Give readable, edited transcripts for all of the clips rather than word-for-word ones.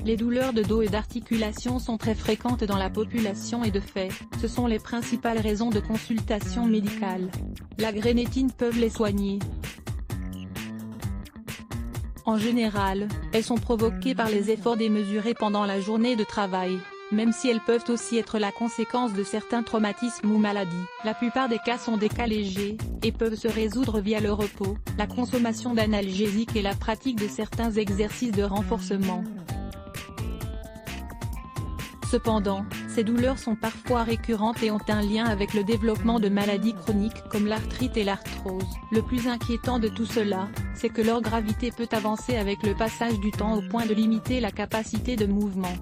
Les douleurs de dos et d'articulation sont très fréquentes dans la population et de fait, ce sont les principales raisons de consultation médicale. La grénétine peut les soigner. En général, elles sont provoquées par les efforts démesurés pendant la journée de travail, même si elles peuvent aussi être la conséquence de certains traumatismes ou maladies. La plupart des cas sont des cas légers, et peuvent se résoudre via le repos, la consommation d'analgésiques et la pratique de certains exercices de renforcement. Cependant, ces douleurs sont parfois récurrentes et ont un lien avec le développement de maladies chroniques comme l'arthrite et l'arthrose. Le plus inquiétant de tout cela, c'est que leur gravité peut avancer avec le passage du temps au point de limiter la capacité de mouvement.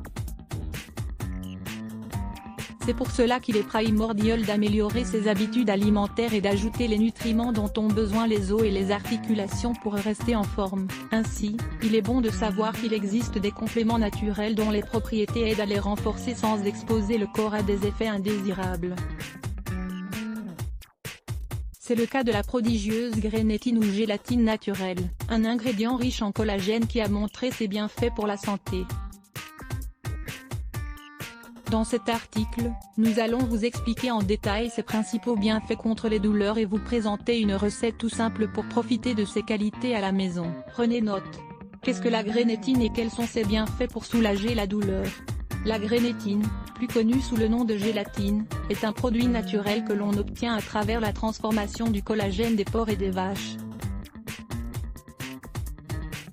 C'est pour cela qu'il est primordial d'améliorer ses habitudes alimentaires et d'ajouter les nutriments dont ont besoin les os et les articulations pour rester en forme. Ainsi, il est bon de savoir qu'il existe des compléments naturels dont les propriétés aident à les renforcer sans exposer le corps à des effets indésirables. C'est le cas de la prodigieuse grénétine ou gélatine naturelle, un ingrédient riche en collagène qui a montré ses bienfaits pour la santé. Dans cet article, nous allons vous expliquer en détail ses principaux bienfaits contre les douleurs et vous présenter une recette tout simple pour profiter de ses qualités à la maison. Prenez note. Qu'est-ce que la grénétine et quels sont ses bienfaits pour soulager la douleur? La grénétine, plus connue sous le nom de gélatine, est un produit naturel que l'on obtient à travers la transformation du collagène des porcs et des vaches.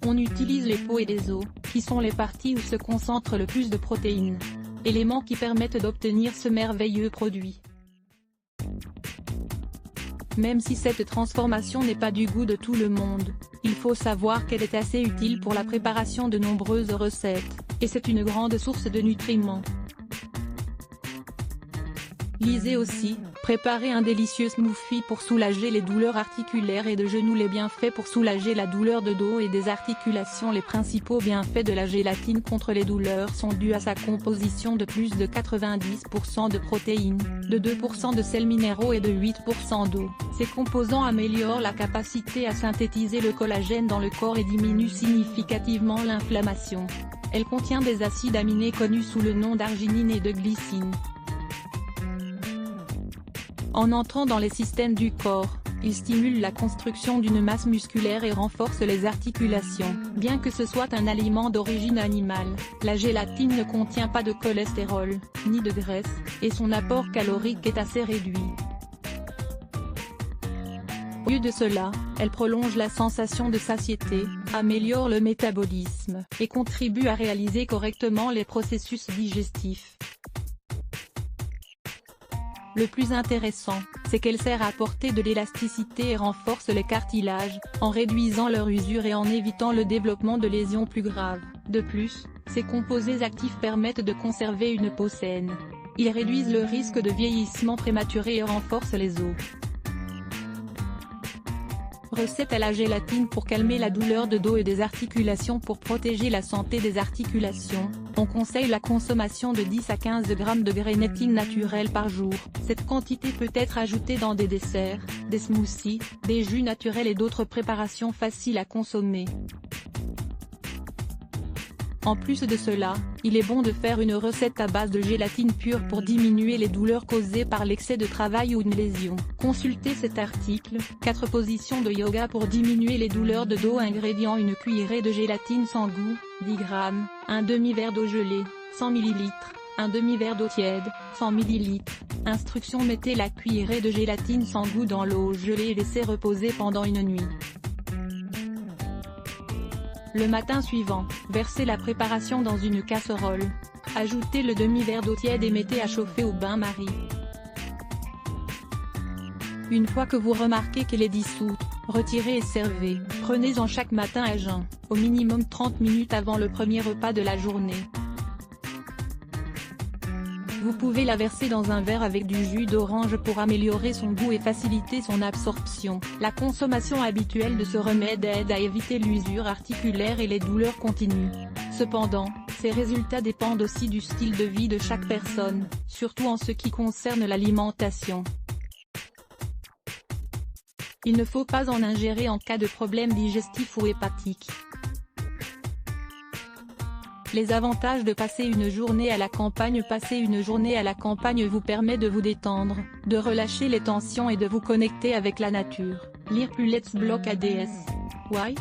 On utilise les peaux et les os, qui sont les parties où se concentre le plus de protéines. Éléments qui permettent d'obtenir ce merveilleux produit. Même si cette transformation n'est pas du goût de tout le monde, il faut savoir qu'elle est assez utile pour la préparation de nombreuses recettes, et c'est une grande source de nutriments. Lisez aussi, préparez un délicieux smoothie pour soulager les douleurs articulaires et de genoux. Les bienfaits pour soulager la douleur de dos et des articulations. Les principaux bienfaits de la gélatine contre les douleurs sont dus à sa composition de plus de 90% de protéines, de 2% de sels minéraux et de 8% d'eau. Ces composants améliorent la capacité à synthétiser le collagène dans le corps et diminuent significativement l'inflammation. Elle contient des acides aminés connus sous le nom d'arginine et de glycine. En entrant dans les systèmes du corps, il stimule la construction d'une masse musculaire et renforce les articulations. Bien que ce soit un aliment d'origine animale, la gélatine ne contient pas de cholestérol, ni de graisse, et son apport calorique est assez réduit. Au lieu de cela, elle prolonge la sensation de satiété, améliore le métabolisme, et contribue à réaliser correctement les processus digestifs. Le plus intéressant, c'est qu'elle sert à apporter de l'élasticité et renforce les cartilages, en réduisant leur usure et en évitant le développement de lésions plus graves. De plus, ces composés actifs permettent de conserver une peau saine. Ils réduisent le risque de vieillissement prématuré et renforcent les os. Recette à la gélatine pour calmer la douleur de dos et des articulations. Pour protéger la santé des articulations, on conseille la consommation de 10 à 15 g de grénétine naturelle par jour. Cette quantité peut être ajoutée dans des desserts, des smoothies, des jus naturels et d'autres préparations faciles à consommer. En plus de cela, il est bon de faire une recette à base de gélatine pure pour diminuer les douleurs causées par l'excès de travail ou une lésion. Consultez cet article, 4 positions de yoga pour diminuer les douleurs de dos. Ingrédients: une cuillerée de gélatine sans goût, 10 g, un demi-verre d'eau gelée, 100 ml, un demi-verre d'eau tiède, 100 ml. Instruction: mettez la cuillerée de gélatine sans goût dans l'eau gelée et laissez reposer pendant une nuit. Le matin suivant, versez la préparation dans une casserole. Ajoutez le demi-verre d'eau tiède et mettez à chauffer au bain-marie. Une fois que vous remarquez qu'elle est dissoute, retirez et servez. Prenez-en chaque matin à jeun, au minimum 30 minutes avant le premier repas de la journée. Vous pouvez la verser dans un verre avec du jus d'orange pour améliorer son goût et faciliter son absorption. La consommation habituelle de ce remède aide à éviter l'usure articulaire et les douleurs continues. Cependant, ces résultats dépendent aussi du style de vie de chaque personne, surtout en ce qui concerne l'alimentation. Il ne faut pas en ingérer en cas de problème digestif ou hépatique. Les avantages de passer une journée à la campagne. Passer une journée à la campagne vous permet de vous détendre, de relâcher les tensions et de vous connecter avec la nature. Lire plus Let's Block ADS. Why?